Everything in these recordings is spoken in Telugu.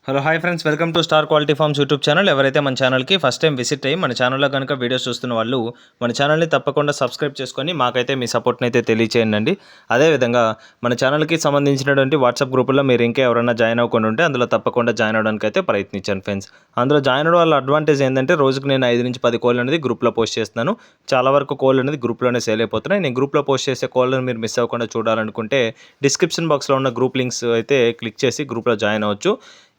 Hello hi friends, welcome to star Quality Farms YouTube channel. ఎవరైతే మన ఛానల్కి ఫస్ట్ టైం విజిట్ అయ్యి మన ఛానల్లో కనుక వీడియోస్ చూస్తున్న వాళ్ళు మన ఛానల్ని తప్పకుండా సబ్స్క్రైబ్ చేసుకొని మాకైతే మీ సపోర్ట్ని అయితే తెలియచేయండి. అదేవిధంగా మన ఛానల్కి సంబంధించినటువంటి వాట్సాప్ గ్రూపుల్లో మీరు ఇంకా ఎవరైనా జాయిన్ అవ్వకుండా ఉంటే అందులో తప్పకుండా జాయిన్ అవ్వడానికి అయితే ప్రయత్నించాను ఫ్రెండ్స్. అందులో జాయిన్ అవ్వడం వల్ల అడ్వాంటేజ్ ఏంటంటే రోజుకి నేను 5 నుంచి 10 కోళ్ళు అనేది గ్రూప్లో పోస్ట్ చేస్తున్నాను. చాలా వరకు కోళ్ళు అనేది గ్రూప్లోనే సేల్ అయిపోతున్నాయి. నేను గ్రూప్లో పోస్ట్ చేసే కోళ్ళను మీరు మిస్ అవ్వకుండా చూడాలనుకుంటే డిస్క్రిప్షన్ బాక్స్లో ఉన్న గ్రూప్ లింక్స్ అయితే క్లిక్ చేసి గ్రూప్లో జాయిన్ అవ్వచ్చు.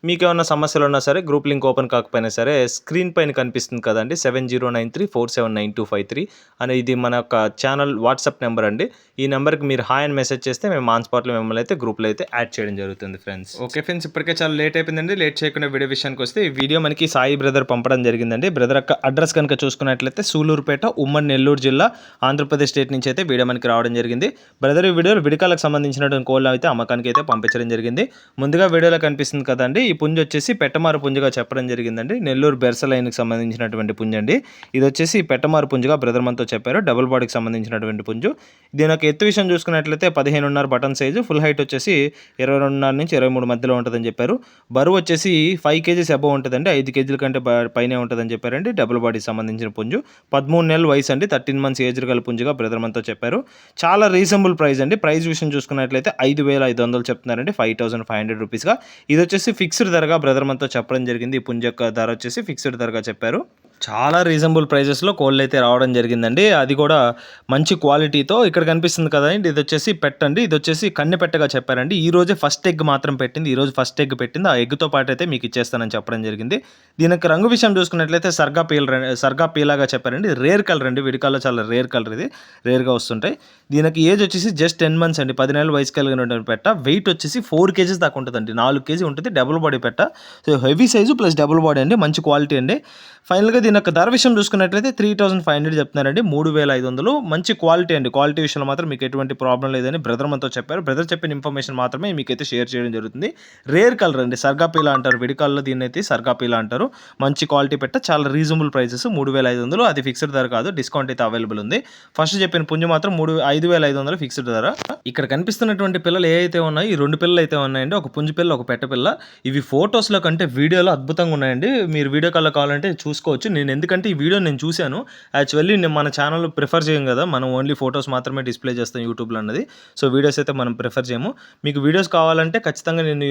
మీకు ఏమైనా సమస్యలు ఉన్నా సరే గ్రూప్ లింక్ ఓపెన్ కాకపోయినా సరే స్క్రీన్ పైన కనిపిస్తుంది కదండి 7093479253 అని, ఇది మన యొక్క ఛానల్ వాట్సాప్ నెంబర్ అండి. ఈ నెంబర్కి మీరు హాయ్ అని మెసేజ్ చేస్తే మేము ఆన్ స్పాట్లో మిమ్మల్ని అయితే గ్రూప్లో అయితే యాడ్ చేయడం జరుగుతుంది ఫ్రెండ్స్. ఓకే ఫ్రెండ్స్, ఇప్పటికే చాలా లేట్ అయిపోయిందండి. లేట్ చేయకుండా వీడియో విషయానికి వస్తే ఈ వీడియో మనకి సాయి బ్రదర్ పంపడం జరిగిందండి. బ్రదర్ యొక్క అడ్రస్ కనుక చూసుకున్నట్లయితే సూలూరుపేట, ఉమ్మడి నెల్లూరు జిల్లా, ఆంధ్రప్రదేశ్ స్టేట్ నుంచి అయితే వీడియో మనకి రావడం జరిగింది. బ్రదర్ ఈ వీడియోలో విడికాలకు సంబంధించినటువంటి కోళ్ళు అయితే అమ్మకానికి అయితే పంపించడం జరిగింది. ముందుగా వీడియోలో కనిపిస్తుంది కదండి, ఈ పుంజు వచ్చేసి పెట్టమారు పుంజుగా చెప్పడం జరిగిందండి. నెల్లూరు బెర్స లైన్కి సంబంధించినటువంటి పుంజు అండి. ఇది వచ్చేసి పెట్టమారు పుంజుగా బ్రదర్ మనతో చెప్పారు. డబుల్ బాడీకి సంబంధించినటువంటి పుంజు. దీని యొక్క ఎత్తు విషయం చూసుకున్నట్లయితే 15.5 బటన్ సైజు, ఫుల్ హైట్ వచ్చేసి 22.5 నుంచి 23 మధ్యలో ఉంటుందని చెప్పారు. బరువు వచ్చేసి 5 కేజీస్ అబవ్ ఉంటుందండి. 5 కేజీల కంటే పైనే ఉంటుందని చెప్పారండి. డబుల్ బాడీకి సంబంధించిన పుంజు. 13 నెలల వయసు అండి. 13 మంత్స్ ఏజ్ గల పుంజుగా బ్రదర్ మనతో చెప్పారు. చాలా రీజనబుల్ ప్రైస్ అండి. ప్రైస్ విషయం చూసుకున్నట్లయితే 5,500 చెప్తున్నారండి, 5,500 రూపీస్గా. ఇది వచ్చేసి ఫిక్స్డ్ ధరగా బ్రదర్ మనతో చెప్పడం జరిగింది. ఈ పుంజు యొక్క ధర వచ్చేసి ఫిక్స్డ్ ధరగా చెప్పారు. చాలా రీజనబుల్ ప్రైజెస్లో కోళ్ళు అయితే రావడం జరిగిందండి. అది కూడా మంచి క్వాలిటీతో. ఇక్కడ కనిపిస్తుంది కదండి, ఇది వచ్చేసి పెట్టండి. ఇది వచ్చేసి కన్నె పెట్టగా చెప్పారండి. ఈ రోజే ఫస్ట్ ఎగ్ మాత్రం పెట్టింది. ఈ రోజు ఫస్ట్ ఎగ్ పెట్టింది. ఆ ఎగ్తో పాటు అయితే మీకు ఇచ్చేస్తానని చెప్పడం జరిగింది. దీనికి రంగు విషయం చూసుకున్నట్లయితే సర్గా పీలాగా చెప్పారండి. రేర్ కలర్ అండి. విడికాల్లో చాలా రేర్ కలర్, ఇది రేర్గా వస్తుంటాయి. దీనికి ఏజ్ వచ్చేసి జస్ట్ 10 మంత్స్ అండి. 10 నెలల వయసు కలిగిన పెట్ట. వెయిట్ వచ్చేసి 4 కేజీస్ దాకా ఉంటుందండి. 4 కేజీ ఉంటుంది. డబుల్ బాడీ పెట్ట. So heavy size plus double body అండి. మంచి క్వాలిటీ అండి. ఫైనల్గా దీని యొక్క ధర విషయం చూసుకున్నట్లయితే 3,500 చెప్తున్నారండి. 3,500. మంచి క్వాలిటీ అండి. క్వాలిటీ విషయంలో మాత్రం మీకు ఎటువంటి ప్రాబ్లం లేదని బ్రదర్ మనతో చెప్పారు. బ్రదర్ చెప్పిన ఇన్ఫర్మేషన్ మాత్రమే మీకైతే షేర్ చేయడం జరుగుతుంది. రేర్ కలర్ అండి. సర్గాపీలా అంటారు. విడికాల్లో దీన్ని అయితే సర్గాపీలా అంటారు. మంచి క్వాలిటీ పెట్ట. చాలా రీజనబుల్ ప్రైసెస్. 3,500. అది ఫిక్స్డ్ ధర కాదు, డిస్కౌంట్ అయితే అవైలబుల్ ఉంది. ఫస్ట్ చెప్పిన పుంజు మాత్రం 5,500 ఫిక్స్డ్ ధర. ఇక్కడ కనిపిస్తున్నటువంటి పిల్లలు ఏ అయితే ఉన్నాయి, ఈ 2 పిల్లలు అయితే ఉన్నాయండి. ఒక పుంజు పిల్ల, ఒక పెట్ట పిల్ల. ఇవి ఫొటోస్లో కంటే వీడియోలో అద్భుతంగా ఉన్నాయండి. మీరు వీడియో కాల్లో కావాలంటే చూసుకోవచ్చు. నేను ఎందుకంటే ఈ వీడియో నేను చూశాను. యాక్చువల్లీ నేను మన ఛానల్ ప్రిఫర్ చేయం కదా, మనం ఓన్లీ ఫొటోస్ మాత్రమే డిస్ప్లే చేస్తాం యూట్యూబ్లో అన్నది. సో వీడియోస్ అయితే మనం ప్రిఫర్ చేయము. మీకు వీడియోస్ కావాలంటే ఖచ్చితంగా నేను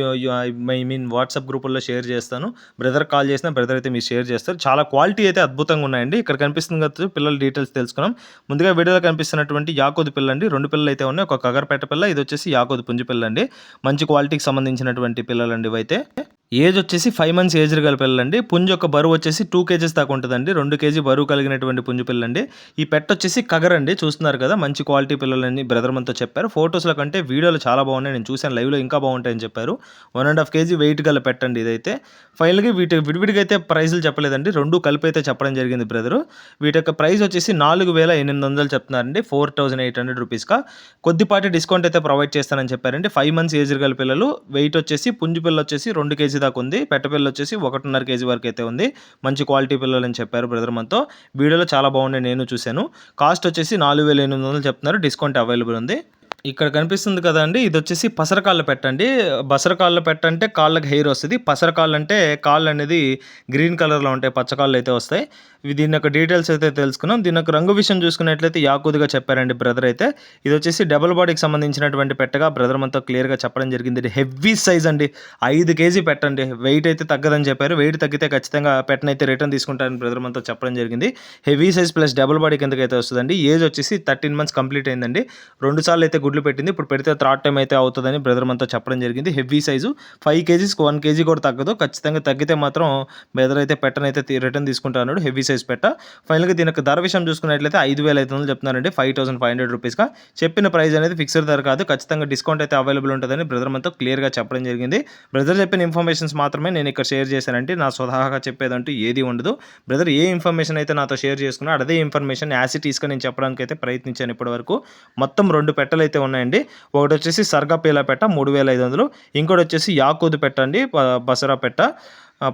వాట్సాప్ గ్రూపుల్లో షేర్ చేస్తాను. బ్రదర్ కాల్ చేసిన బ్రదర్ అయితే మీరు షేర్ చేస్తారు. చాలా క్వాలిటీ అయితే అద్భుతంగా ఉన్నాయండి. ఇక్కడ కనిపిస్తుంది కదా, పిల్లల డీటెయిల్స్ తెలుసుకున్నాం. ముందుగా వీడియోలో కనిపిస్తున్నటువంటి యాకోదు పిల్ల అండి. 2 పిల్లలు అయితే ఉన్నాయి. ఒక కగర్పేట పిల్ల, ఇది వచ్చేసి యాకోదు పుంజు పిల్ల అండి. మంచి క్వాలిటీకి సంబంధించినటువంటి పిల్లలండి ఇవైతే. ఏజ్ వచ్చేసి 5 మంత్స్ ఏజ్ గల పిల్లలండి. పుంజు యొక్క బరువు వచ్చేసి 2 కేజీస్ దాకా ఉంటుందండి. 2 కేజీ బరువు కలిగినటువంటి పుంజు పిల్లండి. ఈ పెట్ట వచ్చేసి కగర్ అండి. చూస్తున్నారు కదా, మంచి క్వాలిటీ పిల్లలని బ్రదర్ మనతో చెప్పారు. ఫొటోస్లో కంటే వీడియోలో చాలా బాగున్నాయి. నేను చూశాను, లైవ్లో ఇంకా బాగుంటాయని చెప్పారు. 1.5 కేజీ వెయిట్ గల పెట్టండి ఇదైతే. ఫైనల్గా విడివిడిగా అయితే ప్రైజులు చెప్పలేదండి, 2 కలిపి అయితే చెప్పడం జరిగింది బ్రదరు. వీటి యొక్క ప్రైస్ వచ్చేసి 4,800 చెప్తున్నారండి, 4,800 రూపీస్గా. కొద్దిపాటి డిస్కౌంట్ అయితే ప్రొవైడ్ చేస్తానని చెప్పారండి. 5 మంత్స్ ఏజ్ గల పిల్లలు. వెయిట్ వచ్చేసి పుంజు పిల్ల వచ్చేసి 2 కేజీ దాకా ఉంది. పెట్ట పిల్ల వచ్చేసి 1.5 కేజీ వరకు అయితే ఉంది. మంచి క్వాలిటీ పిల్లలు అని చెప్పారు బ్రదర్ మనతో. వీడియోలో చాలా బాగున్నాయి, నేను చూశాను. కాస్ట్ వచ్చేసి 4,800 చెప్తున్నారు. డిస్కౌంట్ అవైలబుల్ ఉంది. ఇక్కడ కనిపిస్తుంది కదండి, ఇది వచ్చేసి పసరకాళ్ళ పెట్టండి. బసరకాళ్ళ పెట్టంటే కాళ్ళకి హెయిర్ వస్తుంది. పసరకాళ్ళు అంటే కాళ్ళు అనేది గ్రీన్ కలర్లో ఉంటాయి, పచ్చకాళ్ళు అయితే వస్తాయి. దీని యొక్క డీటెయిల్స్ అయితే తెలుసుకున్నాం. దీని యొక్క రంగు విషయం చూసుకున్నట్లయితే యాకుదుగా చెప్పారండి బ్రదర్ అయితే. ఇది వచ్చేసి డబుల్ బాడీకి సంబంధించినటువంటి పెట్టగా బ్రదర్ మనతో క్లియర్గా చెప్పడం జరిగింది. హెవీ సైజ్ అండి, 5 కేజీ పెట్టండి. వెయిట్ అయితే తగ్గదని చెప్పారు. వెయిట్ తగ్గితే ఖచ్చితంగా పెట్టనైతే రిటర్న్ తీసుకుంటారని బ్రదర్ మనతో చెప్పడం జరిగింది. Heavy size plus double body కిందకైతే వస్తుందండి. ఏజ్ వచ్చేసి 13 మంత్స్ కంప్లీట్ అయిందండి. 2 సార్లు అయితే గుడ్లు పెట్టింది. ఇప్పుడు పెడితే 3rd టైం అయితే అవుతుందని బ్రదర్ మనతో చెప్పడం జరిగింది. హెవీ సైజు 5 కేజీస్కి 1 కేజీ కూడా తగ్గదు. ఖచ్చితంగా తగ్గితే మాత్రం బ్రదర్ అయితే పెట్టనైతే రిటర్న్ తీసుకుంటాడు. హెవీ సైజ్ పెట్ట. ఫైనల్గా దీని యొక్క ధర విషయం చూసుకున్నట్లయితే 5,500 చెప్తున్నారండి, 5,500 రూపీస్గా. చెప్పిన ప్రైస్ అనేది ఫిక్స్డ్ ధర కాదు, ఖచ్చితంగా డిస్కౌంట్ అయితే అవైలబుల్ ఉంటుందని బ్రదర్ మనతో క్లియర్గా చెప్పడం జరిగింది. బ్రదర్ చెప్పిన ఇన్ఫర్మేషన్స్ మాత్రమే నేను ఇక్కడ షేర్ చేశానంటే, నా స్వతహాగా చెప్పేదంటూ ఏది ఉండదు. బ్రదర్ ఏ ఇన్ఫర్మేషన్ అయితే నాతో షేర్ చేసుకున్నాడు అదే ఇన్ఫర్మేషన్ యాసిటీస్గా నేను చెప్పడానికి అయితే ప్రయత్నించాను ఇప్పటివరకు. మొత్తం 2 పెట్టలు అయితే ఉన్నాయండి. ఒకటి వచ్చేసి సర్గా పీలా పెట్ట 3,500, ఇంకోటి వచ్చేసి యాకోదు పెట్ట అండి, బసరా పెట్ట.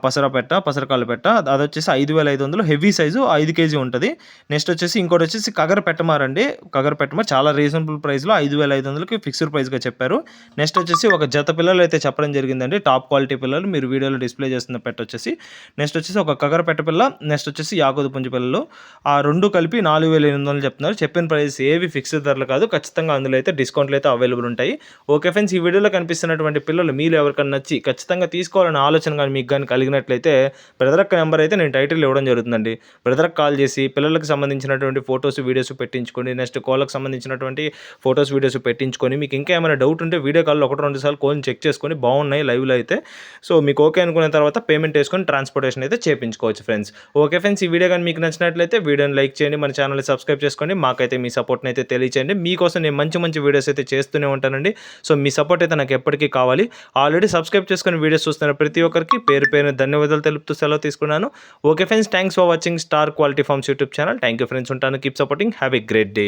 పసరకాళ్ళ పెట్ట అది వచ్చేసి 5,500 హెవీ సైజు 5 కేజీ ఉంటుంది. నెక్స్ట్ వచ్చేసి ఇంకోటి వచ్చేసి కగర పెట్టమారండి. కగర పెట్టమ చాలా రీజనబుల్ ప్రైస్లో 5,500కి ఫిక్స్డ్ ప్రైస్గా చెప్పారు. నెక్స్ట్ వచ్చేసి ఒక జత పిల్లలు అయితే చెప్పడం జరిగిందండి. టాప్ క్వాలిటీ పిల్లలు మీరు వీడియోలో డిస్ప్లే చేస్తున్న పెట్ట వచ్చేసి. నెక్స్ట్ వచ్చేసి ఒక కగర పెట్ట పిల్ల, నెక్స్ట్ వచ్చేసి యాకోదు పుంజు పిల్లలు, ఆ రెండు కలిపి 4,800 చెప్తున్నారు. చెప్పిన ప్రైస్ ఏవి ఫిక్స్డ్ ధరలు కాదు, ఖచ్చితంగా అందులో అయితే డిస్కౌంట్లు అయితే అవైలబుల్ ఉంటాయి. ఓకే ఫ్రెండ్స్, ఈ వీడియోలో కనిపిస్తున్నటువంటి పిల్లలు మీరు ఎవరికైనా నచ్చి ఖచ్చితంగా తీసుకోవాలనే ఆలోచన కానీ మీకు కానీ కలిగినట్లయితే బ్రదర్ అక్క నెంబర్ అయితే నేను టైటిల్ ఇవ్వడం జరుగుతుందండి. బ్రదర్కి కాల్ చేసి పిల్లలకు సంబంధించినటువంటి ఫొటోస్ వీడియోస్ పెట్టించుకొని, నెక్స్ట్ కోళ్ళకు సంబంధించినటువంటి ఫొటోస్ వీడియోస్ పెట్టించుకొని, మీకు ఇంకా ఏమైనా డౌట్ ఉంటే వీడియో కాల్లో 1-2 సార్లు కోల్ని చెక్ చేసుకొని బాగున్నాయి లైవ్లో అయితే, సో మీకు ఓకే అనుకున్న తర్వాత పేమెంట్ వేసుకొని ట్రాన్స్పోర్టేషన్ అయితే చేయించుకోవచ్చు ఫ్రెండ్స్. ఓకే ఫ్రెండ్స్, ఈ వీడియో కానీ మీకు నచ్చినట్లయితే వీడియోని లైక్ చేయండి, మన ఛానల్ని సబ్స్క్రైబ్ చేసుకోండి, మాకైతే మీ సపోర్ట్ని అయితే తెలియచేయండి. మీకోసం నేను మంచి మంచి వీడియోస్ అయితే చేస్తూనే ఉంటానండి. సో మీ సపోర్ట్ అయితే నాకు ఎప్పటికీ కావాలి. ఆల్రెడీ సబ్స్క్రైబ్ చేసుకొని వీడియోస్ చూస్తున్న ప్రతి ఒక్కరికి పేరు పేరున ధన్యవాదాలు తెలుపుతూ సెలవు తీసుకున్నాను. Okay friends, thanks for watching Star Quality Farms YouTube channel. Thank you friends, ఉంటాను. Keep supporting. Have a great day.